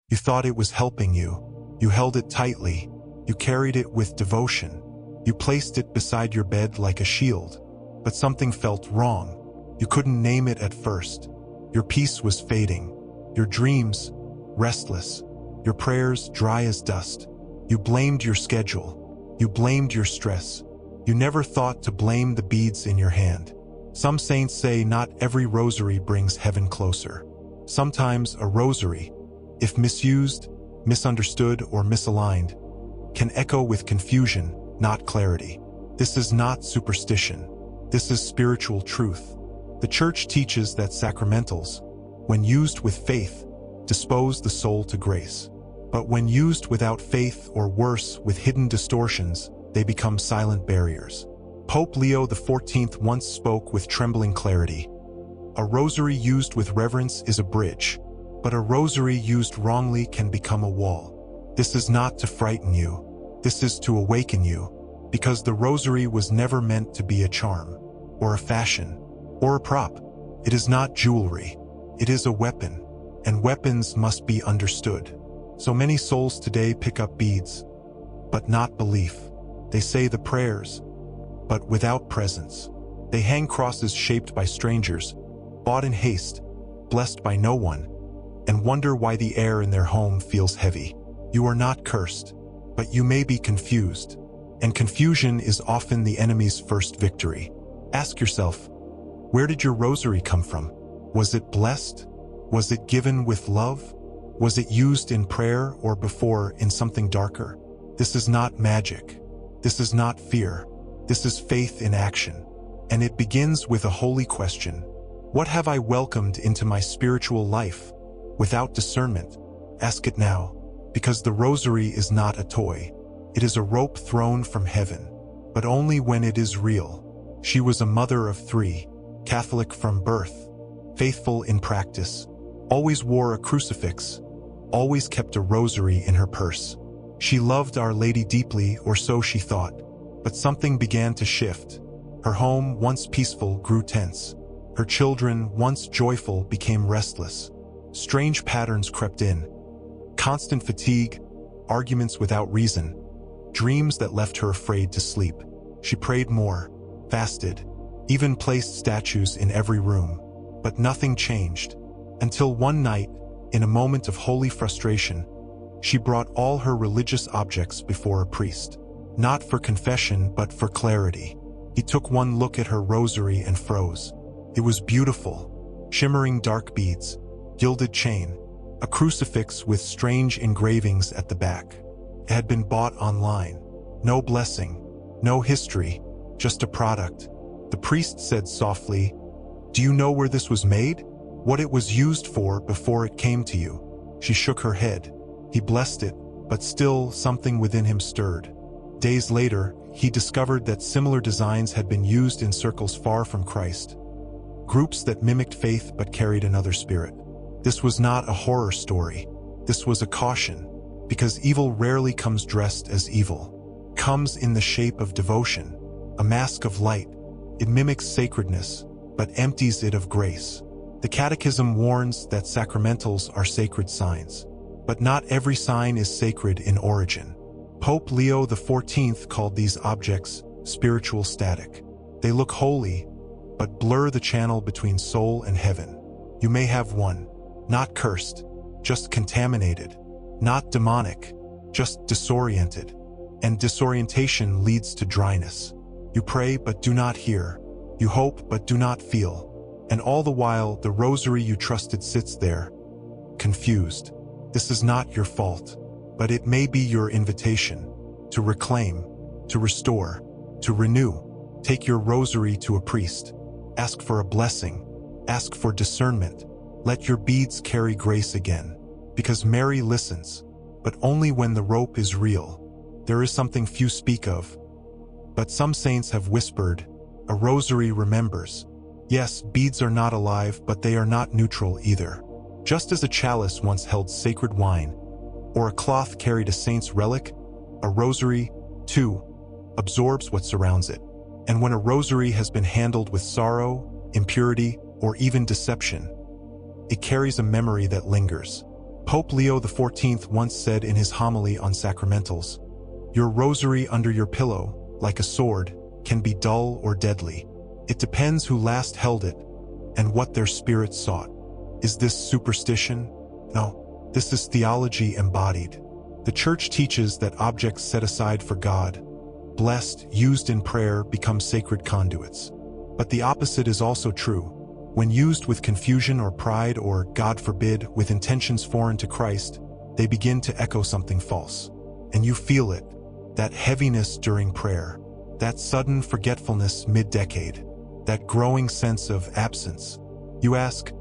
You thought it was helping you. You held it tightly. You carried it with devotion. You placed it beside your bed like a shield. But something felt wrong. You couldn't name it at first. Your peace was fading. Your dreams, restless. Your prayers, dry as dust. You blamed your schedule. You blamed your stress. You never thought to blame the beads in your hand. Some saints say not every rosary brings heaven closer. Sometimes a rosary, if misused, misunderstood, or misaligned, can echo with confusion, not clarity. This is not superstition. This is spiritual truth. The Church teaches that sacramentals, when used with faith, dispose the soul to grace. But when used without faith, or worse, with hidden distortions, they become silent barriers. Pope Leo XIV once spoke with trembling clarity. A rosary used with reverence is a bridge, but a rosary used wrongly can become a wall. This is not to frighten you. This is to awaken you, because the rosary was never meant to be a charm, or a fashion, or a prop. It is not jewelry. It is a weapon, and weapons must be understood. So many souls today pick up beads, but not belief. They say the prayers, but without presence. They hang crosses shaped by strangers, bought in haste, blessed by no one, and wonder why the air in their home feels heavy. You are not cursed, but you may be confused, and confusion is often the enemy's first victory. Ask yourself, where did your rosary come from? Was it blessed? Was it given with love? Was it used in prayer or before in something darker? This is not magic. This is not fear. This is faith in action. And it begins with a holy question. What have I welcomed into my spiritual life? Without discernment, ask it now, because the rosary is not a toy. It is a rope thrown from heaven, but only when it is real. She was a mother of 3, Catholic from birth, faithful in practice, always wore a crucifix, always kept a rosary in her purse. She loved Our Lady deeply, or so she thought, but something began to shift. Her home, once peaceful, grew tense. Her children, once joyful, became restless. Strange patterns crept in. Constant fatigue, arguments without reason, dreams that left her afraid to sleep. She prayed more, fasted, even placed statues in every room, but nothing changed. Until one night, in a moment of holy frustration, she brought all her religious objects before a priest. Not for confession, but for clarity. He took one look at her rosary and froze. It was beautiful. Shimmering dark beads, gilded chain, a crucifix with strange engravings at the back. It had been bought online. No blessing, no history, just a product. The priest said softly, "Do you know where this was made? What it was used for before it came to you?" She shook her head. He blessed it, but still something within him stirred. Days later, he discovered that similar designs had been used in circles far from Christ. Groups that mimicked faith but carried another spirit. This was not a horror story. This was a caution, because evil rarely comes dressed as evil. Comes in the shape of devotion, a mask of light. It mimics sacredness, but empties it of grace. The Catechism warns that sacramentals are sacred signs, but not every sign is sacred in origin. Pope Leo XIV called these objects spiritual static. They look holy, but blur the channel between soul and heaven. You may have one, not cursed, just contaminated, not demonic, just disoriented. And disorientation leads to dryness. You pray but do not hear. You hope but do not feel. And all the while, the rosary you trusted sits there, confused. This is not your fault, but it may be your invitation to reclaim, to restore, to renew. Take your rosary to a priest. Ask for a blessing. Ask for discernment. Let your beads carry grace again, because Mary listens, but only when the rope is real. There is something few speak of, but some saints have whispered, a rosary remembers. Yes, beads are not alive, but they are not neutral either. Just as a chalice once held sacred wine, or a cloth carried a saint's relic, a rosary, too, absorbs what surrounds it. And when a rosary has been handled with sorrow, impurity, or even deception, it carries a memory that lingers. Pope Leo XIV once said in his homily on sacramentals, "Your rosary under your pillow, like a sword, can be dull or deadly. It depends who last held it and what their spirit sought." Is this superstition? No, this is theology embodied. The Church teaches that objects set aside for God, blessed, used in prayer, become sacred conduits. But the opposite is also true. When used with confusion or pride or, God forbid, with intentions foreign to Christ, they begin to echo something false. And you feel it, that heaviness during prayer, that sudden forgetfulness mid-decade, that growing sense of absence. You ask,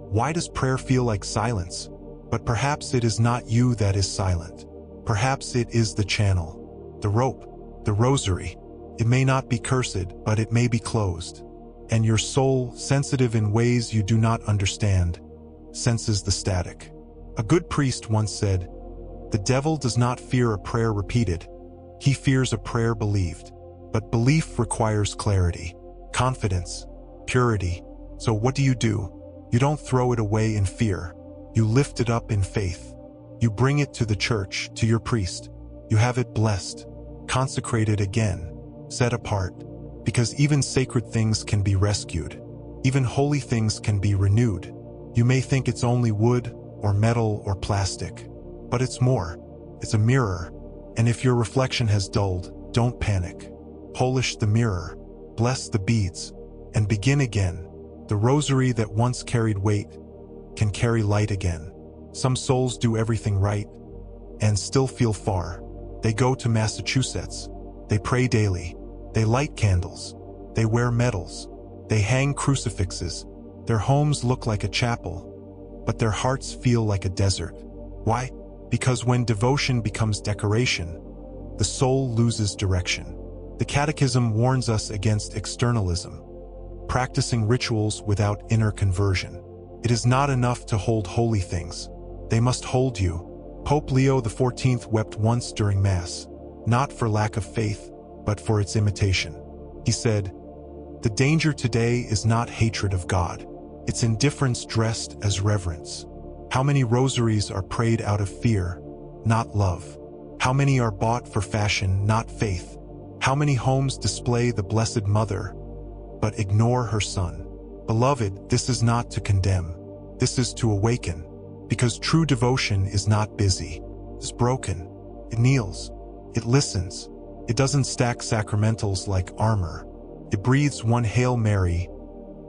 why does prayer feel like silence? But perhaps it is not you that is silent. Perhaps it is the channel, the rope, the rosary. It may not be cursed, but it may be closed. And your soul, sensitive in ways you do not understand, senses the static. A good priest once said, "The devil does not fear a prayer repeated. He fears a prayer believed." But belief requires clarity, confidence, purity. So what do? You don't throw it away in fear. You lift it up in faith. You bring it to the church, to your priest. You have it blessed, consecrated again, set apart. Because even sacred things can be rescued. Even holy things can be renewed. You may think it's only wood or metal or plastic, but it's more. It's a mirror. And if your reflection has dulled, don't panic. Polish the mirror, bless the beads, and begin again. The rosary that once carried weight can carry light again. Some souls do everything right and still feel far. They go to Massachusetts. They pray daily. They light candles. They wear medals. They hang crucifixes. Their homes look like a chapel, but their hearts feel like a desert. Why? Because when devotion becomes decoration, the soul loses direction. The Catechism warns us against externalism, practicing rituals without inner conversion. It is not enough to hold holy things. They must hold you. Pope Leo XIV wept once during Mass, not for lack of faith, but for its imitation. He said, "The danger today is not hatred of God. It's indifference dressed as reverence. How many rosaries are prayed out of fear, not love? How many are bought for fashion, not faith? How many homes display the Blessed Mother, but ignore her Son?" Beloved, this is not to condemn. This is to awaken. Because true devotion is not busy. It's broken. It kneels. It listens. It doesn't stack sacramentals like armor. It breathes one Hail Mary,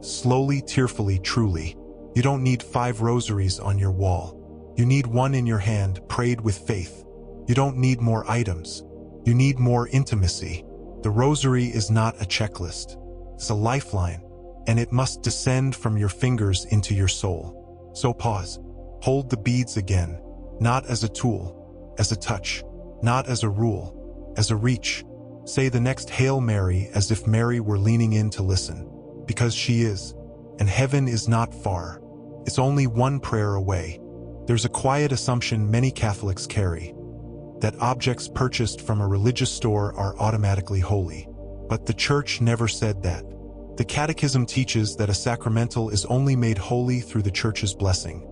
slowly, tearfully, truly. You don't need 5 rosaries on your wall. You need one in your hand, prayed with faith. You don't need more items. You need more intimacy. The rosary is not a checklist. It's a lifeline, and it must descend from your fingers into your soul. So pause. Hold the beads again, not as a tool, as a touch, not as a rule, as a reach. Say the next Hail Mary as if Mary were leaning in to listen, because she is, and heaven is not far. It's only one prayer away. There's a quiet assumption many Catholics carry, that objects purchased from a religious store are automatically holy. But the Church never said that. The Catechism teaches that a sacramental is only made holy through the Church's blessing,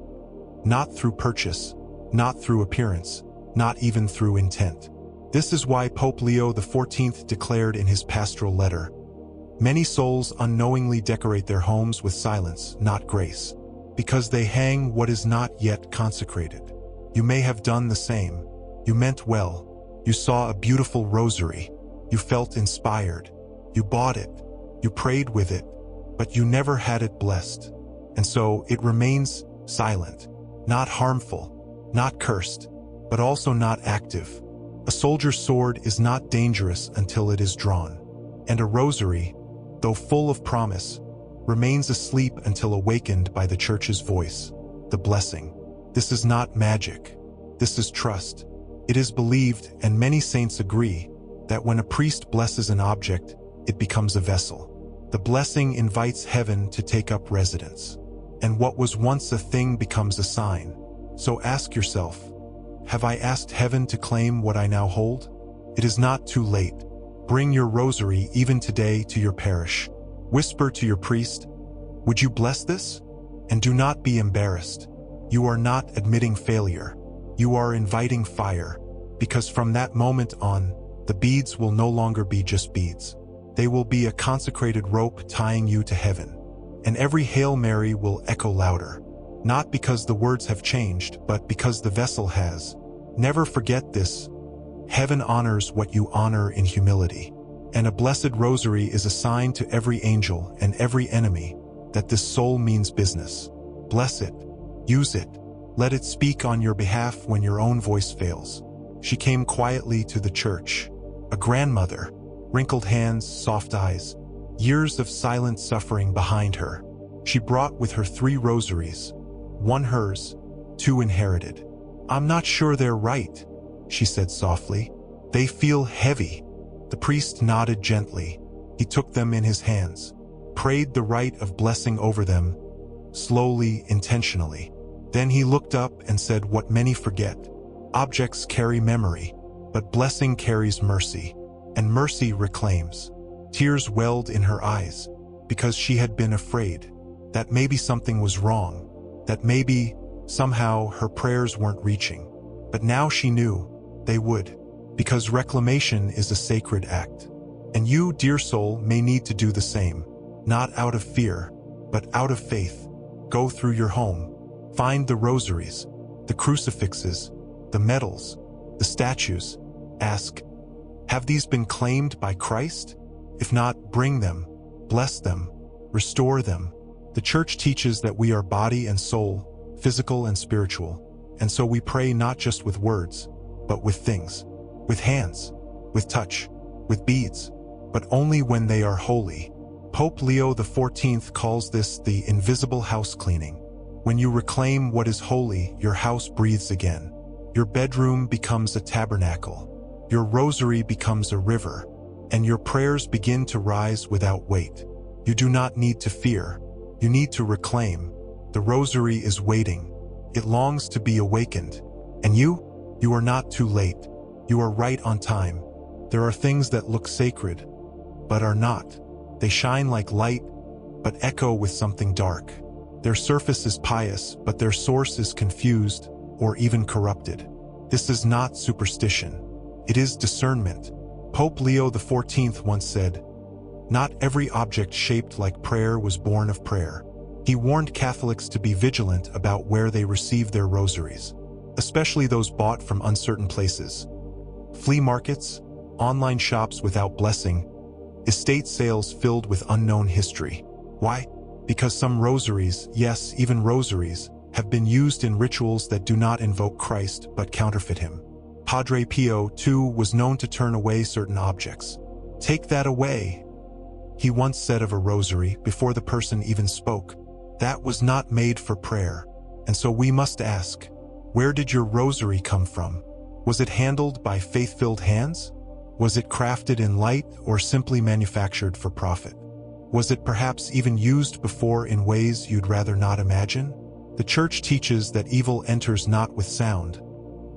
not through purchase, not through appearance, not even through intent. This is why Pope Leo XIV declared in his pastoral letter, "Many souls unknowingly decorate their homes with silence, not grace, because they hang what is not yet consecrated." You may have done the same. You meant well. You saw a beautiful rosary. You felt inspired. You bought it. You prayed with it, but you never had it blessed. And so it remains silent, not harmful, not cursed, but also not active. A soldier's sword is not dangerous until it is drawn. And a rosary, though full of promise, remains asleep until awakened by the Church's voice, the blessing. This is not magic. This is trust. It is believed, and many saints agree, that when a priest blesses an object, it becomes a vessel. The blessing invites heaven to take up residence. And what was once a thing becomes a sign. So ask yourself, have I asked heaven to claim what I now hold? It is not too late. Bring your rosary even today to your parish. Whisper to your priest, "Would you bless this?" And do not be embarrassed. You are not admitting failure. You are inviting fire, because from that moment on, the beads will no longer be just beads. They will be a consecrated rope tying you to heaven. And every Hail Mary will echo louder, not because the words have changed, but because the vessel has. Never forget this. Heaven honors what you honor in humility. And a blessed rosary is a sign to every angel and every enemy that this soul means business. Bless it. Use it. Let it speak on your behalf when your own voice fails. She came quietly to the church. A grandmother, wrinkled hands, soft eyes, years of silent suffering behind her. She brought with her 3 rosaries, 1 hers, 2 inherited. I'm not sure they're right, she said softly. They feel heavy. The priest nodded gently. He took them in his hands, prayed the rite of blessing over them, slowly, intentionally. Then he looked up and said what many forget. Objects carry memory, but blessing carries mercy, and mercy reclaims. Tears welled in her eyes, because she had been afraid that maybe something was wrong, that maybe, somehow, her prayers weren't reaching. But now she knew they would, because reclamation is a sacred act. And you, dear soul, may need to do the same, not out of fear, but out of faith. Go through your home, find the rosaries, the crucifixes, the medals, the statues. Ask, have these been claimed by Christ? If not, bring them, bless them, restore them. The Church teaches that we are body and soul, physical and spiritual, and so we pray not just with words, but with things, with hands, with touch, with beads, but only when they are holy. Pope Leo XIV calls this the invisible house cleaning. When you reclaim what is holy, your house breathes again. Your bedroom becomes a tabernacle. Your rosary becomes a river, and your prayers begin to rise without weight. You do not need to fear. You need to reclaim. The rosary is waiting. It longs to be awakened. And you are not too late. You are right on time. There are things that look sacred, but are not. They shine like light, but echo with something dark. Their surface is pious, but their source is confused or even corrupted. This is not superstition. It is discernment. Pope Leo XIV once said, "Not every object shaped like prayer was born of prayer." He warned Catholics to be vigilant about where they receive their rosaries, especially those bought from uncertain places. Flea markets, online shops without blessing, estate sales filled with unknown history. Why? Because some rosaries, yes, even rosaries, have been used in rituals that do not invoke Christ but counterfeit him. Padre Pio, too, was known to turn away certain objects. "Take that away," he once said of a rosary before the person even spoke. That was not made for prayer. And so we must ask, where did your rosary come from? Was it handled by faith-filled hands? Was it crafted in light or simply manufactured for profit? Was it perhaps even used before in ways you'd rather not imagine? The Church teaches that evil enters not with sound,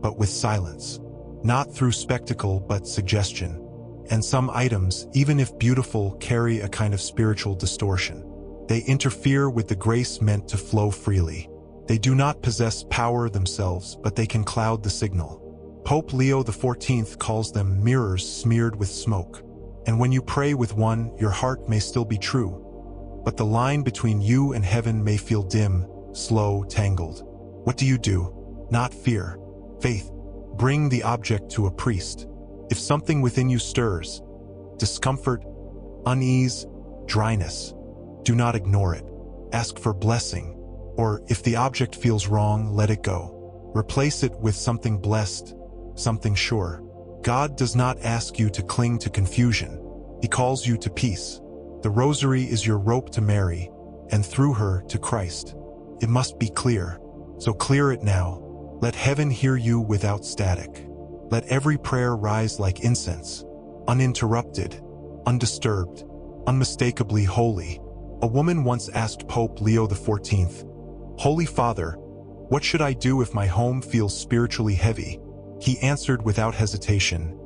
but with silence. Not through spectacle, but suggestion. And some items, even if beautiful, carry a kind of spiritual distortion. They interfere with the grace meant to flow freely. They do not possess power themselves, but they can cloud the signal. Pope Leo XIV calls them mirrors smeared with smoke. And when you pray with one, your heart may still be true, but the line between you and heaven may feel dim, slow, tangled. What do? Not fear. Faith. Bring the object to a priest. If something within you stirs, discomfort, unease, dryness, do not ignore it. Ask for blessing. Or if the object feels wrong, let it go. Replace it with something blessed, something sure. God does not ask you to cling to confusion. He calls you to peace. The rosary is your rope to Mary, and through her to Christ. It must be clear. So clear it now. Let heaven hear you without static. Let every prayer rise like incense, uninterrupted, undisturbed, unmistakably holy. A woman once asked Pope Leo XIV, "Holy Father, what should I do if my home feels spiritually heavy?" He answered without hesitation,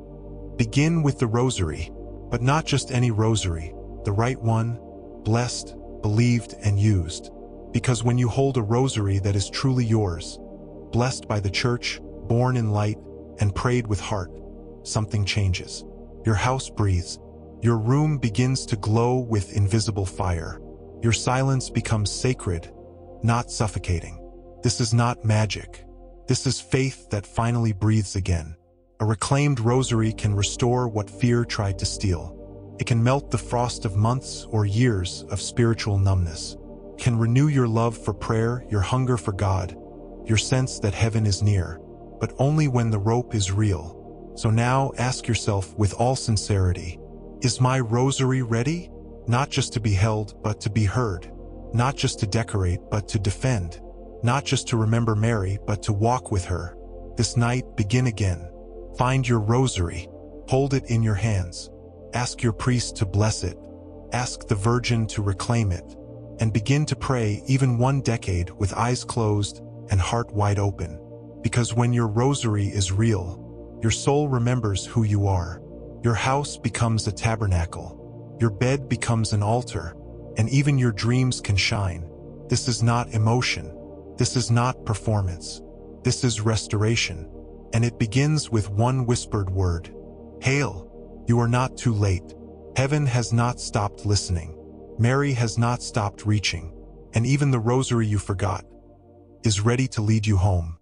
"Begin with the rosary, but not just any rosary, the right one, blessed, believed, and used. Because when you hold a rosary that is truly yours, blessed by the Church, born in light, and prayed with heart, something changes. Your house breathes. Your room begins to glow with invisible fire. Your silence becomes sacred, not suffocating. This is not magic. This is faith that finally breathes again. A reclaimed rosary can restore what fear tried to steal. It can melt the frost of months or years of spiritual numbness. It can renew your love for prayer, your hunger for God, your sense that heaven is near, but only when the rope is real. So now ask yourself with all sincerity, is my rosary ready? Not just to be held, but to be heard. Not just to decorate, but to defend. Not just to remember Mary, but to walk with her. This night, begin again. Find your rosary. Hold it in your hands. Ask your priest to bless it. Ask the Virgin to reclaim it. And begin to pray even 1 decade with eyes closed and heart wide open. Because when your rosary is real, your soul remembers who you are. Your house becomes a tabernacle. Your bed becomes an altar. And even your dreams can shine. This is not emotion. This is not performance. This is restoration. And it begins with one whispered word. Hail! You are not too late. Heaven has not stopped listening. Mary has not stopped reaching. And even the rosary you forgot is ready to lead you home.